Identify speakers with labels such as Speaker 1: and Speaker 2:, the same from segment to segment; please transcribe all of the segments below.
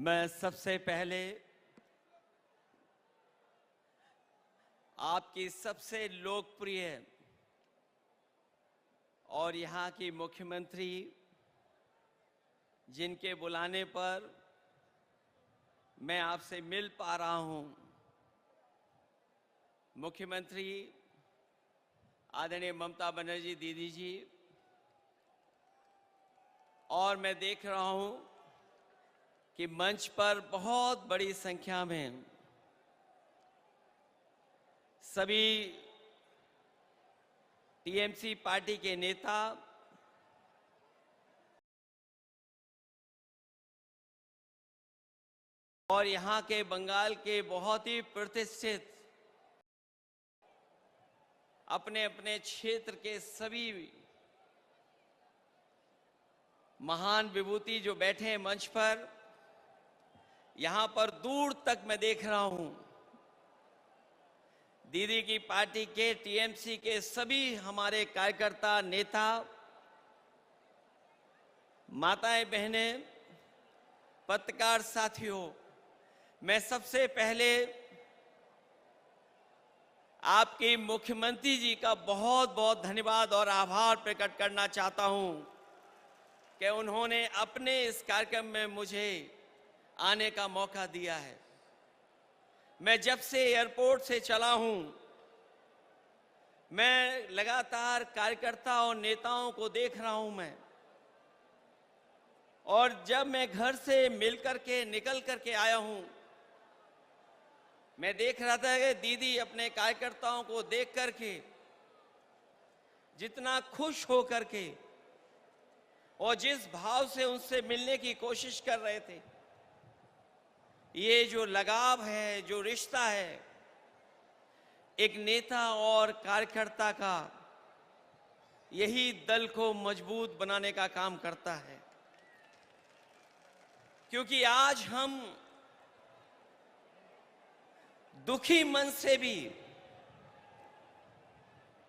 Speaker 1: मैं सबसे पहले आपकी सबसे लोकप्रिय और यहाँ की मुख्यमंत्री जिनके बुलाने पर मैं आपसे मिल पा रहा हूँ, मुख्यमंत्री आदरणीय ममता बनर्जी दीदी जी, और मैं देख रहा हूँ कि मंच पर बहुत बड़ी संख्या में सभी टीएमसी पार्टी के नेता और यहाँ के बंगाल के बहुत ही प्रतिष्ठित अपने अपने क्षेत्र के सभी महान विभूति जो बैठे हैं मंच पर, यहाँ पर दूर तक मैं देख रहा हूँ दीदी की पार्टी के टीएमसी के सभी हमारे कार्यकर्ता, नेता, माताएं, बहनें, पत्रकार साथियों, मैं सबसे पहले आपके मुख्यमंत्री जी का बहुत बहुत धन्यवाद और आभार प्रकट करना चाहता हूं कि उन्होंने अपने इस कार्यक्रम में मुझे आने का मौका दिया है। मैं जब से एयरपोर्ट से चला हूं, मैं लगातार कार्यकर्ता और नेताओं को देख रहा हूं और जब मैं घर से मिलकर के निकल करके आया हूं, मैं देख रहा था कि दीदी अपने कार्यकर्ताओं को देख करके जितना खुश हो करके और जिस भाव से उनसे मिलने की कोशिश कर रहे थे, ये जो लगाव है, जो रिश्ता है एक नेता और कार्यकर्ता का, यही दल को मजबूत बनाने का काम करता है। क्योंकि आज हम दुखी मन से भी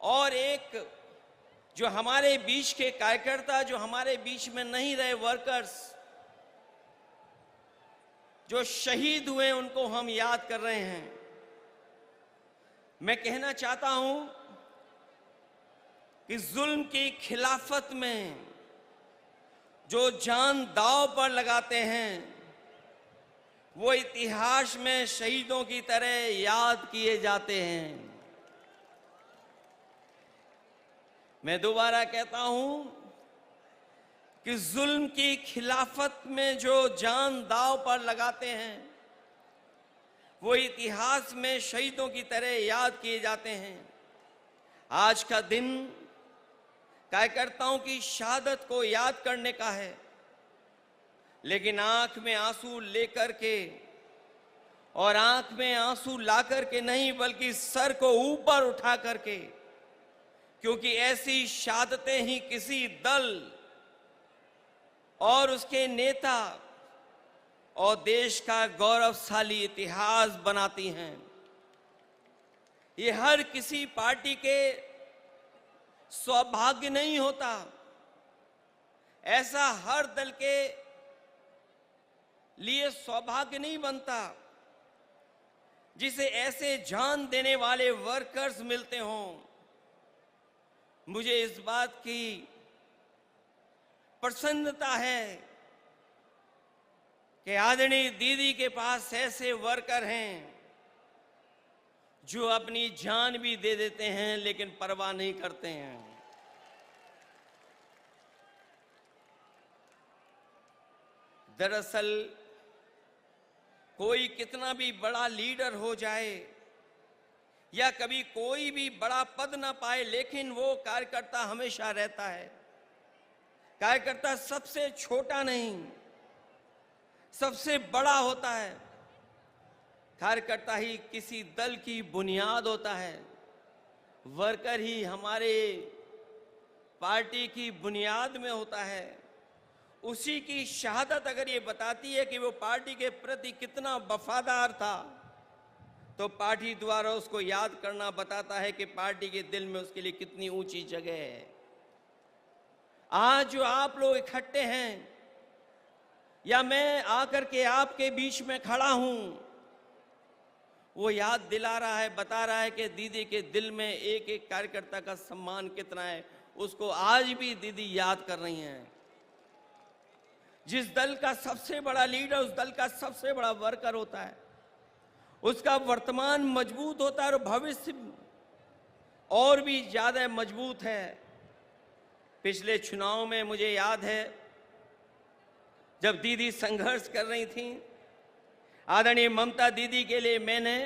Speaker 1: और एक जो हमारे बीच के कार्यकर्ता, जो हमारे बीच में नहीं रहे वर्कर्स, जो शहीद हुए, उनको हम याद कर रहे हैं। मैं कहना चाहता हूं कि जुल्म की खिलाफत में जो जान दांव पर लगाते हैं, वो इतिहास में शहीदों की तरह याद किए जाते हैं। मैं दोबारा कहता हूं कि जुल्म की खिलाफत में जो जान दांव पर लगाते हैं, वो इतिहास में शहीदों की तरह याद किए जाते हैं। आज का दिन कार्यकर्ताओं की शहादत को याद करने का है, लेकिन आंख में आंसू लेकर के और आंख में आंसू ला करके नहीं, बल्कि सर को ऊपर उठा करके, क्योंकि ऐसी शहादतें ही किसी दल और उसके नेता और देश का गौरवशाली इतिहास बनाती हैं। ये हर किसी पार्टी के सौभाग्य नहीं होता, ऐसा हर दल के लिए सौभाग्य नहीं बनता जिसे ऐसे जान देने वाले वर्कर्स मिलते हों। मुझे इस बात की प्रसन्नता है कि आदरणीय दीदी के पास ऐसे वर्कर हैं जो अपनी जान भी दे देते हैं, लेकिन परवाह नहीं करते हैं। दरअसल कोई कितना भी बड़ा लीडर हो जाए या कभी कोई भी बड़ा पद ना पाए, लेकिन वो कार्यकर्ता हमेशा रहता है। कार्यकर्ता सबसे छोटा नहीं, सबसे बड़ा होता है। कार्यकर्ता ही किसी दल की बुनियाद होता है। वर्कर ही हमारे पार्टी की बुनियाद में होता है। उसी की शहादत अगर ये बताती है कि वो पार्टी के प्रति कितना वफादार था, तो पार्टी द्वारा उसको याद करना बताता है कि पार्टी के दिल में उसके लिए कितनी ऊंची जगह है। आज जो आप लोग इकट्ठे हैं, या मैं आकर के आपके बीच में खड़ा हूं, वो याद दिला रहा है, बता रहा है कि दीदी के दिल में एक एक कार्यकर्ता का सम्मान कितना है, उसको आज भी दीदी याद कर रही हैं। जिस दल का सबसे बड़ा लीडर उस दल का सबसे बड़ा वर्कर होता है, उसका वर्तमान मजबूत होता है और भविष्य और भी ज्यादा मजबूत है। पिछले चुनाव में मुझे याद है, जब दीदी संघर्ष कर रही थी, आदरणीय ममता दीदी के लिए मैंने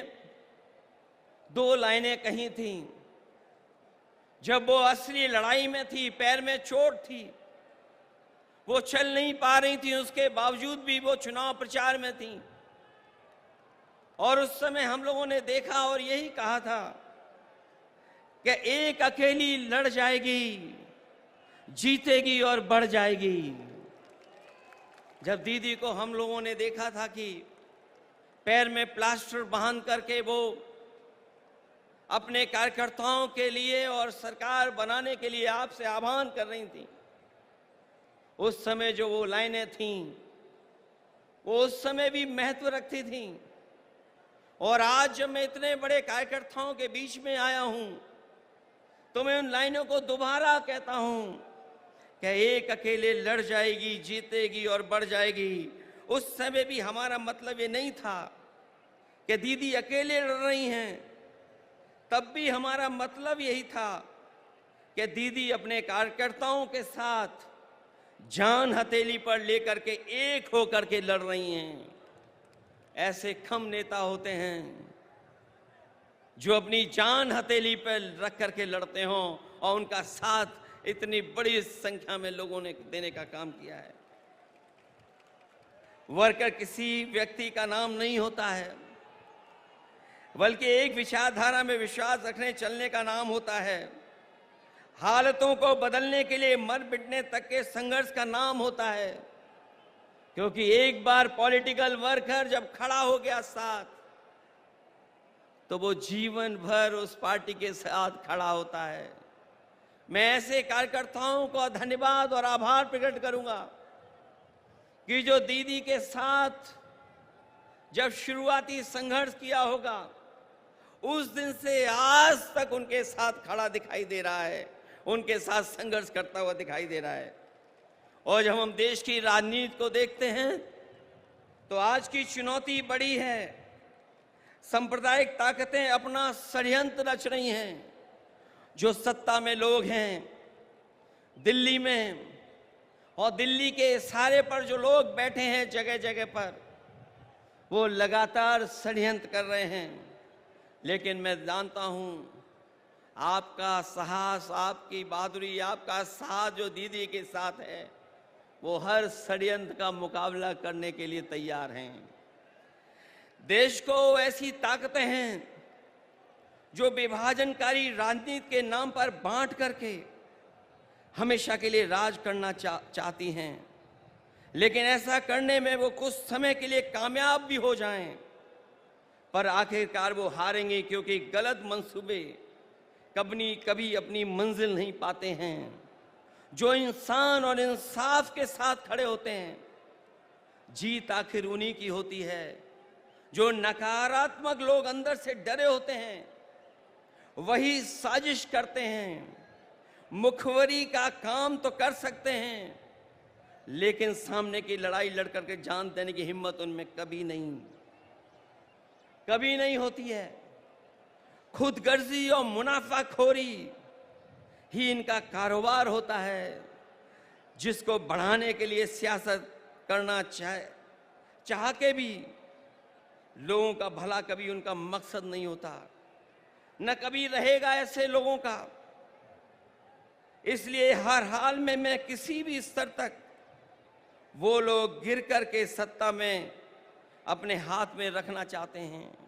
Speaker 1: 2 लाइनें कही थी। जब वो असली लड़ाई में थी, पैर में चोट थी, वो चल नहीं पा रही थी, उसके बावजूद भी वो चुनाव प्रचार में थी। और उस समय हम लोगों ने देखा और यही कहा था कि एक अकेली लड़ जाएगी, जीतेगी और बढ़ जाएगी। जब दीदी को हम लोगों ने देखा था कि पैर में प्लास्टर बांध करके वो अपने कार्यकर्ताओं के लिए और सरकार बनाने के लिए आपसे आह्वान कर रही थी, उस समय जो वो लाइनें थीं, वो उस समय भी महत्व रखती थीं। और आज जब मैं इतने बड़े कार्यकर्ताओं के बीच में आया हूं, तो मैं उन लाइनों को दोबारा कहता हूं कि एक अकेले लड़ जाएगी, जीतेगी और बढ़ जाएगी। उस समय भी हमारा मतलब ये नहीं था कि दीदी अकेले लड़ रही हैं, तब भी हमारा मतलब यही था कि दीदी अपने कार्यकर्ताओं के साथ जान हथेली पर लेकर के एक होकर के लड़ रही हैं। ऐसे कम नेता होते हैं जो अपनी जान हथेली पर रख करके लड़ते हों, और उनका साथ इतनी बड़ी संख्या में लोगों ने देने का काम किया है। वर्कर किसी व्यक्ति का नाम नहीं होता है, बल्कि एक विचारधारा में विश्वास रखने चलने का नाम होता है। हालतों को बदलने के लिए मर मिटने तक के संघर्ष का नाम होता है। क्योंकि एक बार पॉलिटिकल वर्कर जब खड़ा हो गया साथ, तो वो जीवन भर उस पार्टी के साथ खड़ा होता है। मैं ऐसे कार्यकर्ताओं को धन्यवाद और आभार प्रकट करूंगा कि जो दीदी के साथ जब शुरुआती संघर्ष किया होगा, उस दिन से आज तक उनके साथ खड़ा दिखाई दे रहा है, उनके साथ संघर्ष करता हुआ दिखाई दे रहा है। और जब हम देश की राजनीति को देखते हैं, तो आज की चुनौती बड़ी है। सांप्रदायिक ताकतें अपना षड्यंत्र रच रही हैं। जो सत्ता में लोग हैं दिल्ली में, और दिल्ली के इशारे पर जो लोग बैठे हैं जगह जगह पर, वो लगातार षड्यंत्र कर रहे हैं। लेकिन मैं जानता हूं, आपका साहस, आपकी बहादुरी, आपका साथ जो दीदी के साथ है, वो हर षड्यंत्र का मुकाबला करने के लिए तैयार हैं। देश को ऐसी ताकतें हैं जो विभाजनकारी राजनीति के नाम पर बांट करके हमेशा के लिए राज करना चाहती हैं। लेकिन ऐसा करने में वो कुछ समय के लिए कामयाब भी हो जाएं, पर आखिरकार वो हारेंगे, क्योंकि गलत मंसूबे कभी अपनी मंजिल नहीं पाते हैं। जो इंसान और इंसाफ के साथ खड़े होते हैं, जीत आखिर उन्हीं की होती है। जो नकारात्मक लोग अंदर से डरे होते हैं, वही साजिश करते हैं। मुखबरी का काम तो कर सकते हैं, लेकिन सामने की लड़ाई लड़ करके जान देने की हिम्मत उनमें कभी नहीं होती है। खुदगर्जी और मुनाफाखोरी ही इनका कारोबार होता है, जिसको बढ़ाने के लिए सियासत करना चाह के भी लोगों का भला कभी उनका मकसद नहीं होता, न कभी रहेगा ऐसे लोगों का। इसलिए हर हाल में मैं किसी भी स्तर तक वो लोग गिर करके सत्ता में अपने हाथ में रखना चाहते हैं।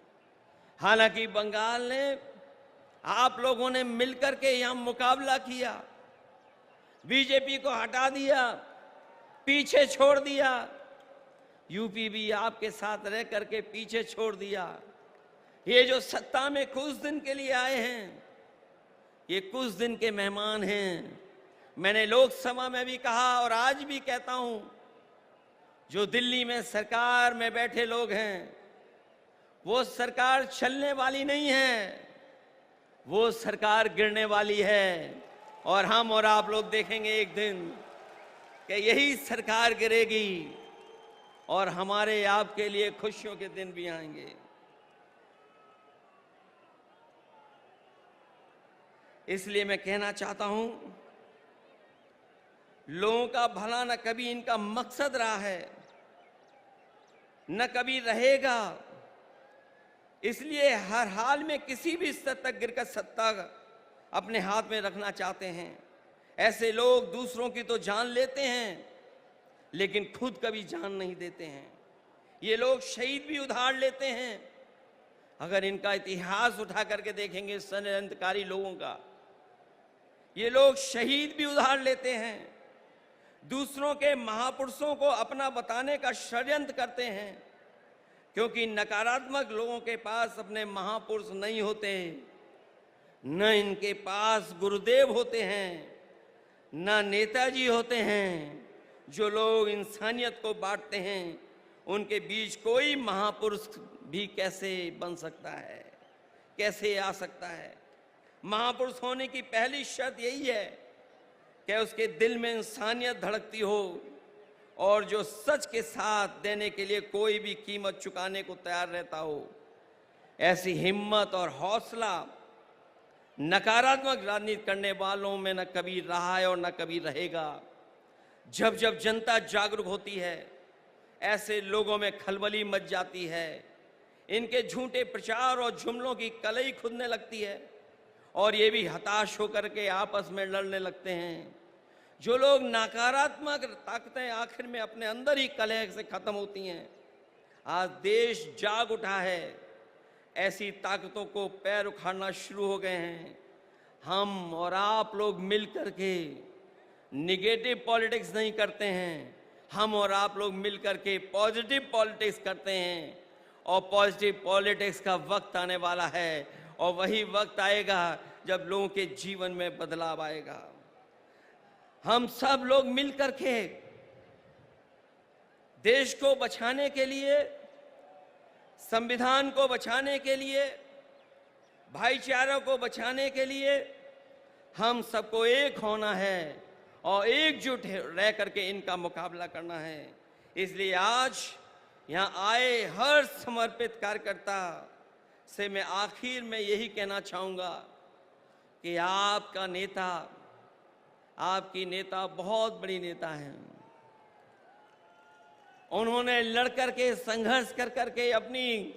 Speaker 1: हालांकि बंगाल ने, आप लोगों ने मिलकर के यहां मुकाबला किया, बीजेपी को हटा दिया, पीछे छोड़ दिया। यूपी भी आपके साथ रह करके पीछे छोड़ दिया। ये जो सत्ता में कुछ दिन के लिए आए हैं, ये कुछ दिन के मेहमान हैं। मैंने लोकसभा में भी कहा और आज भी कहता हूं, जो दिल्ली में सरकार में बैठे लोग हैं, वो सरकार चलने वाली नहीं है, वो सरकार गिरने वाली है। और हम और आप लोग देखेंगे एक दिन कि यही सरकार गिरेगी और हमारे आपके लिए खुशियों के दिन भी आएंगे। इसलिए मैं कहना चाहता हूं, लोगों का भला न कभी इनका मकसद रहा है, न कभी रहेगा। इसलिए हर हाल में किसी भी स्तर तक गिरकर सत्ता अपने हाथ में रखना चाहते हैं। ऐसे लोग दूसरों की तो जान लेते हैं, लेकिन खुद कभी जान नहीं देते हैं। ये लोग शहीद भी उधार लेते हैं। अगर इनका इतिहास उठा करके देखेंगे षड्यंत्रकारी लोगों का, ये लोग शहीद भी उधार लेते हैं, दूसरों के महापुरुषों को अपना बताने का षड्यंत्र करते हैं, क्योंकि नकारात्मक लोगों के पास अपने महापुरुष नहीं होते, न इनके पास गुरुदेव होते हैं, न नेताजी होते हैं। जो लोग इंसानियत को बांटते हैं, उनके बीच कोई महापुरुष भी कैसे बन सकता है, कैसे आ सकता है? महापुरुष होने की पहली शर्त यही है कि उसके दिल में इंसानियत धड़कती हो और जो सच के साथ देने के लिए कोई भी कीमत चुकाने को तैयार रहता हो। ऐसी हिम्मत और हौसला नकारात्मक राजनीति करने वालों में न कभी रहा है और न कभी रहेगा। जब जब जनता जागरूक होती है, ऐसे लोगों में खलबली मच जाती है। इनके झूठे प्रचार और जुमलों की कलई खुदने लगती है और ये भी हताश होकर के आपस में लड़ने लगते हैं। जो लोग नकारात्मक ताकतें आखिर में अपने अंदर ही कलह से खत्म होती हैं। आज देश जाग उठा है, ऐसी ताकतों को पैर उखाड़ना शुरू हो गए हैं। हम और आप लोग मिल करके निगेटिव पॉलिटिक्स नहीं करते हैं, हम और आप लोग मिल करके पॉजिटिव पॉलिटिक्स करते हैं। और पॉजिटिव पॉलिटिक्स का वक्त आने वाला है, और वही वक्त आएगा जब लोगों के जीवन में बदलाव आएगा। हम सब लोग मिल करके देश को बचाने के लिए, संविधान को बचाने के लिए, भाईचारा को बचाने के लिए हम सबको एक होना है और एकजुट रह करके इनका मुकाबला करना है। इसलिए आज यहाँ आए हर समर्पित कार्यकर्ता से मैं आखिर में यही कहना चाहूँगा कि आपका नेता, आपकी नेता बहुत बड़ी नेता हैं। उन्होंने लड़ करके, संघर्ष कर करके, अपनी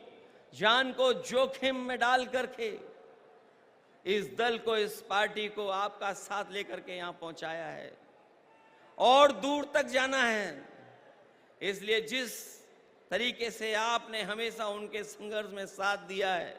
Speaker 1: जान को जोखिम में डाल करके इस दल को, इस पार्टी को आपका साथ लेकर के यहाँ पहुंचाया है और दूर तक जाना है। इसलिए जिस तरीके से आपने हमेशा उनके संघर्ष में साथ दिया है,